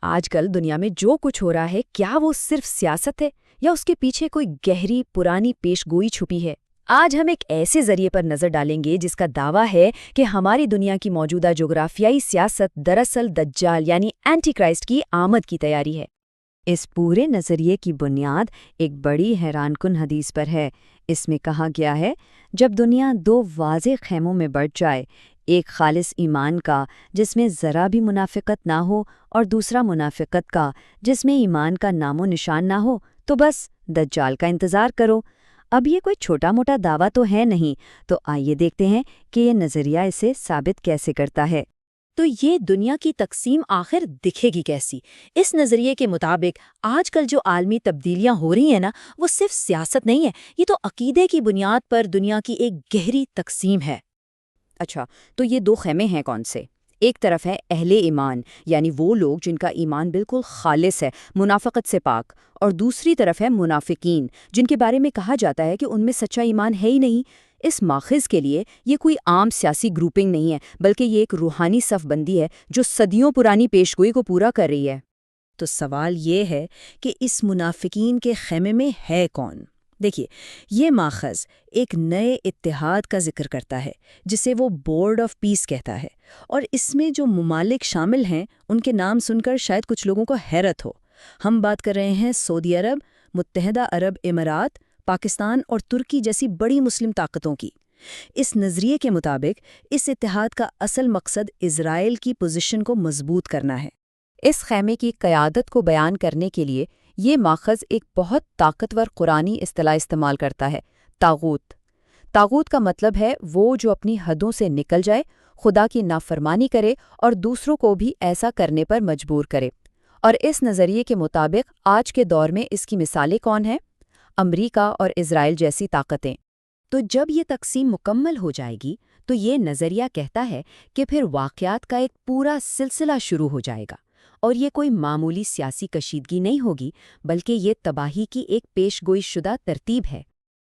آج کل دنیا میں جو کچھ ہو رہا ہے کیا وہ صرف سیاست ہے یا اس کے پیچھے کوئی گہری پرانی پیش گوئی چھپی ہے؟ آج ہم ایک ایسے ذریعے پر نظر ڈالیں گے جس کا دعویٰ ہے کہ ہماری دنیا کی موجودہ جغرافیائی سیاست دراصل دجال یعنی اینٹی کرائسٹ کی آمد کی تیاری ہے۔ اس پورے نظریے کی بنیاد ایک بڑی حیران کن حدیث پر ہے۔ اس میں کہا گیا ہے، جب دنیا دو واضح خیموں میں بٹ جائے، ایک خالص ایمان کا جس میں ذرا بھی منافقت نہ ہو اور دوسرا منافقت کا جس میں ایمان کا نام و نشان نہ ہو، تو بس دجال کا انتظار کرو۔ اب یہ کوئی چھوٹا موٹا دعویٰ تو ہے نہیں، تو آئیے دیکھتے ہیں کہ یہ نظریہ اسے ثابت کیسے کرتا ہے۔ تو یہ دنیا کی تقسیم آخر دکھے گی کیسی؟ اس نظریے کے مطابق آج کل جو عالمی تبدیلیاں ہو رہی ہیں نا، وہ صرف سیاست نہیں ہے، یہ تو عقیدے کی بنیاد پر دنیا کی ایک گہری تقسیم ہے۔ اچھا، تو یہ دو خیمے ہیں کون سے؟ ایک طرف ہے اہل ایمان، یعنی وہ لوگ جن کا ایمان بالکل خالص ہے، منافقت سے پاک، اور دوسری طرف ہے منافقین، جن کے بارے میں کہا جاتا ہے کہ ان میں سچا ایمان ہے ہی نہیں۔ اس ماخذ کے لیے یہ کوئی عام سیاسی گروپنگ نہیں ہے، بلکہ یہ ایک روحانی صف بندی ہے جو صدیوں پرانی پیشگوئی کو پورا کر رہی ہے۔ تو سوال یہ ہے کہ اس منافقین کے خیمے میں ہے کون؟ دیکھیے، یہ ماخذ ایک نئے اتحاد کا ذکر کرتا ہے جسے وہ بورڈ آف پیس کہتا ہے، اور اس میں جو ممالک شامل ہیں ان کے نام سن کر شاید کچھ لوگوں کو حیرت ہو۔ ہم بات کر رہے ہیں سعودی عرب، متحدہ عرب امارات، پاکستان اور ترکی جیسی بڑی مسلم طاقتوں کی۔ اس نظریے کے مطابق اس اتحاد کا اصل مقصد اسرائیل کی پوزیشن کو مضبوط کرنا ہے۔ اس خیمے کی قیادت کو بیان کرنے کے لیے یہ ماخذ ایک بہت طاقتور قرآنی اصطلاح استعمال کرتا ہے، طاغوت۔ طاغوت کا مطلب ہے وہ جو اپنی حدوں سے نکل جائے، خدا کی نافرمانی کرے اور دوسروں کو بھی ایسا کرنے پر مجبور کرے۔ اور اس نظریے کے مطابق آج کے دور میں اس کی مثالیں کون ہیں؟ امریکہ اور اسرائیل جیسی طاقتیں۔ تو جب یہ تقسیم مکمل ہو جائے گی تو یہ نظریہ کہتا ہے کہ پھر واقعات کا ایک پورا سلسلہ شروع ہو جائے گا، اور یہ کوئی معمولی سیاسی کشیدگی نہیں ہوگی، بلکہ یہ تباہی کی ایک پیش گوئی شدہ ترتیب ہے۔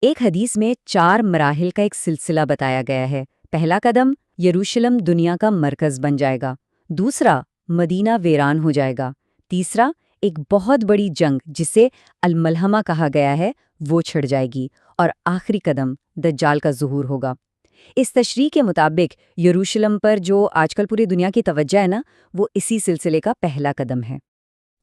ایک حدیث میں 4 مراحل کا ایک سلسلہ بتایا گیا ہے۔ پہلا قدم، یروشلم دنیا کا مرکز بن جائے گا۔ دوسرا، مدینہ ویران ہو جائے گا۔ تیسرا، ایک بہت بڑی جنگ جسے الملحمہ کہا گیا ہے وہ چھڑ جائے گی۔ اور آخری قدم، دجال کا ظہور ہوگا۔ اس تشریح کے مطابق یروشلم پر جو آج کل پوری دنیا کی توجہ ہے نا، وہ اسی سلسلے کا پہلا قدم ہے۔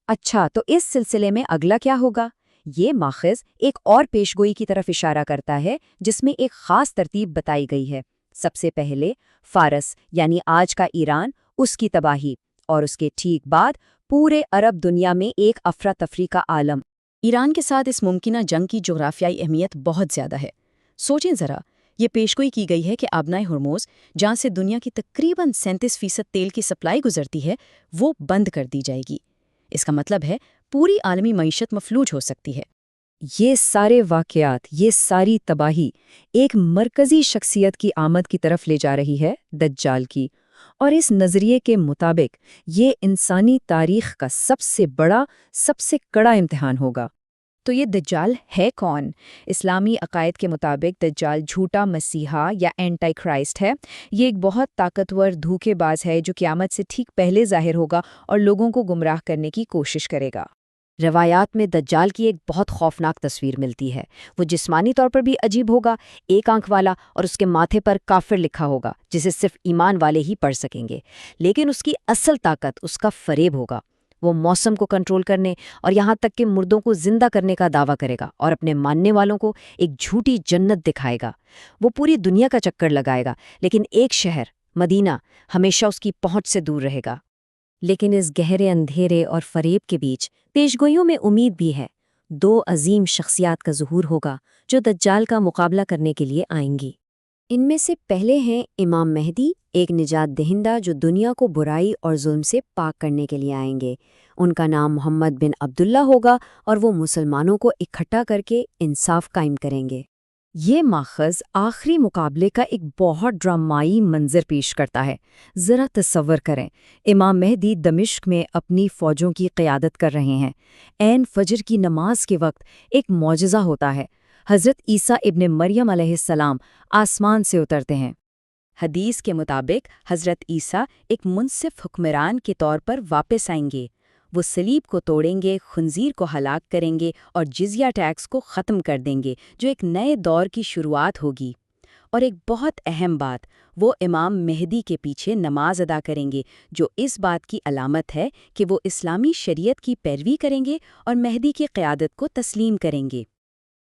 اچھا، تو اس سلسلے میں اگلا کیا ہوگا؟ یہ ماخذ ایک اور پیشگوئی کی طرف اشارہ کرتا ہے جس میں ایک خاص ترتیب بتائی گئی ہے۔ سب سے پہلے فارس یعنی آج کا ایران، اس کی تباہی، اور اس کے ٹھیک بعد پورے عرب دنیا میں ایک افراتفری کا عالم۔ ایران کے ساتھ اس ممکنہ جنگ کی جغرافیائی اہمیت بہت زیادہ ہے۔ سوچیں ذرا، یہ پیشگوئی کی گئی ہے کہ آبنائے ہرموز، جہاں سے دنیا کی تقریباً 37% تیل کی سپلائی گزرتی ہے، وہ بند کر دی جائے گی۔ اس کا مطلب ہے پوری عالمی معیشت مفلوج ہو سکتی ہے۔ یہ سارے واقعات، یہ ساری تباہی ایک مرکزی شخصیت کی آمد کی طرف لے جا رہی ہے، دجال کی۔ اور اس نظریے کے مطابق یہ انسانی تاریخ کا سب سے بڑا، سب سے کڑا امتحان ہوگا۔ تو یہ دجال ہے کون؟ اسلامی عقائد کے مطابق دجال جھوٹا مسیحا یا اینٹی کرائسٹ ہے۔ یہ ایک بہت طاقتور دھوکے باز ہے جو قیامت سے ٹھیک پہلے ظاہر ہوگا اور لوگوں کو گمراہ کرنے کی کوشش کرے گا۔ روایات میں دجال کی ایک بہت خوفناک تصویر ملتی ہے۔ وہ جسمانی طور پر بھی عجیب ہوگا، ایک آنکھ والا، اور اس کے ماتھے پر کافر لکھا ہوگا جسے صرف ایمان والے ہی پڑھ سکیں گے۔ لیکن اس کی اصل طاقت اس کا فریب ہوگا۔ وہ موسم کو کنٹرول کرنے اور یہاں تک کہ مردوں کو زندہ کرنے کا دعویٰ کرے گا، اور اپنے ماننے والوں کو ایک جھوٹی جنت دکھائے گا۔ وہ پوری دنیا کا چکر لگائے گا، لیکن ایک شہر، مدینہ، ہمیشہ اس کی پہنچ سے دور رہے گا۔ لیکن اس گہرے اندھیرے اور فریب کے بیچ پیشگوئیوں میں امید بھی ہے۔ 2 عظیم شخصیات کا ظہور ہوگا جو دجال کا مقابلہ کرنے کے لیے آئیں گی۔ ان میں سے پہلے ہیں امام مہدی، ایک نجات دہندہ جو دنیا کو برائی اور ظلم سے پاک کرنے کے لیے آئیں گے۔ ان کا نام محمد بن عبداللہ ہوگا اور وہ مسلمانوں کو اکٹھا کر کے انصاف قائم کریں گے۔ یہ ماخذ آخری مقابلے کا ایک بہت ڈرامائی منظر پیش کرتا ہے۔ ذرا تصور کریں، امام مہدی دمشق میں اپنی فوجوں کی قیادت کر رہے ہیں۔ عین فجر کی نماز کے وقت ایک معجزہ ہوتا ہے۔ حضرت عیسیٰ ابن مریم علیہ السلام آسمان سے اترتے ہیں۔ حدیث کے مطابق حضرت عیسیٰ ایک منصف حکمران کے طور پر واپس آئیں گے۔ وہ صلیب کو توڑیں گے، خنزیر کو ہلاک کریں گے اور جزیہ ٹیکس کو ختم کر دیں گے، جو ایک نئے دور کی شروعات ہوگی۔ اور ایک بہت اہم بات، وہ امام مہدی کے پیچھے نماز ادا کریں گے، جو اس بات کی علامت ہے کہ وہ اسلامی شریعت کی پیروی کریں گے اور مہدی کی قیادت کو تسلیم کریں گے۔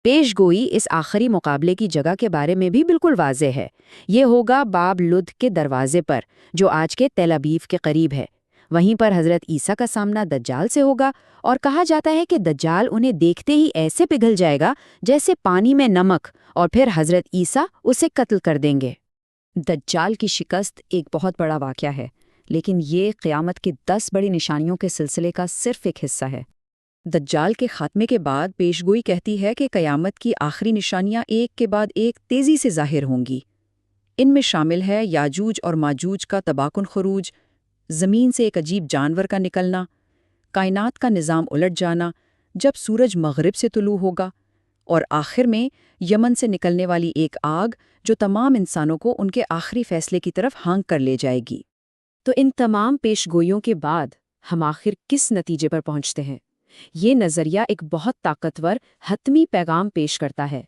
پیش گوئی اس آخری مقابلے کی جگہ کے بارے میں بھی بالکل واضح ہے۔ یہ ہوگا باب لد کے دروازے پر، جو آج کے تیل ابیب کے قریب ہے۔ وہیں پر حضرت عیسیٰ کا سامنا دجال سے ہوگا، اور کہا جاتا ہے کہ دجال انہیں دیکھتے ہی ایسے پگھل جائے گا جیسے پانی میں نمک، اور پھر حضرت عیسیٰ اسے قتل کر دیں گے۔ دجال کی شکست ایک بہت بڑا واقعہ ہے، لیکن یہ قیامت کی 10 بڑی نشانیوں کے سلسلے کا صرف ایک حصہ ہے۔ دجال کے خاتمے کے بعد پیشگوئی کہتی ہے کہ قیامت کی آخری نشانیاں ایک کے بعد ایک تیزی سے ظاہر ہوں گی۔ ان میں شامل ہے یاجوج اور ماجوج کا تباہ کن خروج، زمین سے ایک عجیب جانور کا نکلنا، کائنات کا نظام الٹ جانا جب سورج مغرب سے طلوع ہوگا، اور آخر میں یمن سے نکلنے والی ایک آگ جو تمام انسانوں کو ان کے آخری فیصلے کی طرف ہانک کر لے جائے گی۔ تو ان تمام پیشگوئیوں کے بعد ہم آخر کس نتیجے پر پہنچتے ہیں؟ یہ نظریہ ایک بہت طاقتور حتمی پیغام پیش کرتا ہے۔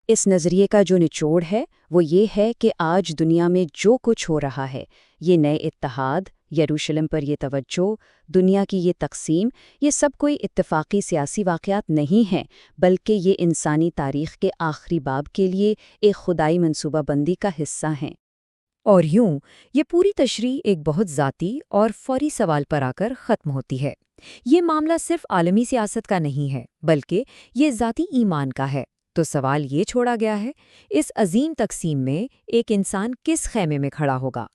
اس نظریے کا جو نچوڑ ہے وہ یہ ہے کہ آج دنیا میں جو کچھ ہو رہا ہے، یہ نئے اتحاد، یروشلم پر یہ توجہ، دنیا کی یہ تقسیم، یہ سب کوئی اتفاقی سیاسی واقعات نہیں ہیں، بلکہ یہ انسانی تاریخ کے آخری باب کے لیے ایک خدائی منصوبہ بندی کا حصہ ہیں۔ اور یوں یہ پوری تشریح ایک بہت ذاتی اور فوری سوال پر آ کر ختم ہوتی ہے۔ یہ معاملہ صرف عالمی سیاست کا نہیں ہے، بلکہ یہ ذاتی ایمان کا ہے۔ تو سوال یہ چھوڑا گیا ہے، اس عظیم تقسیم میں ایک انسان کس خیمے میں کھڑا ہوگا؟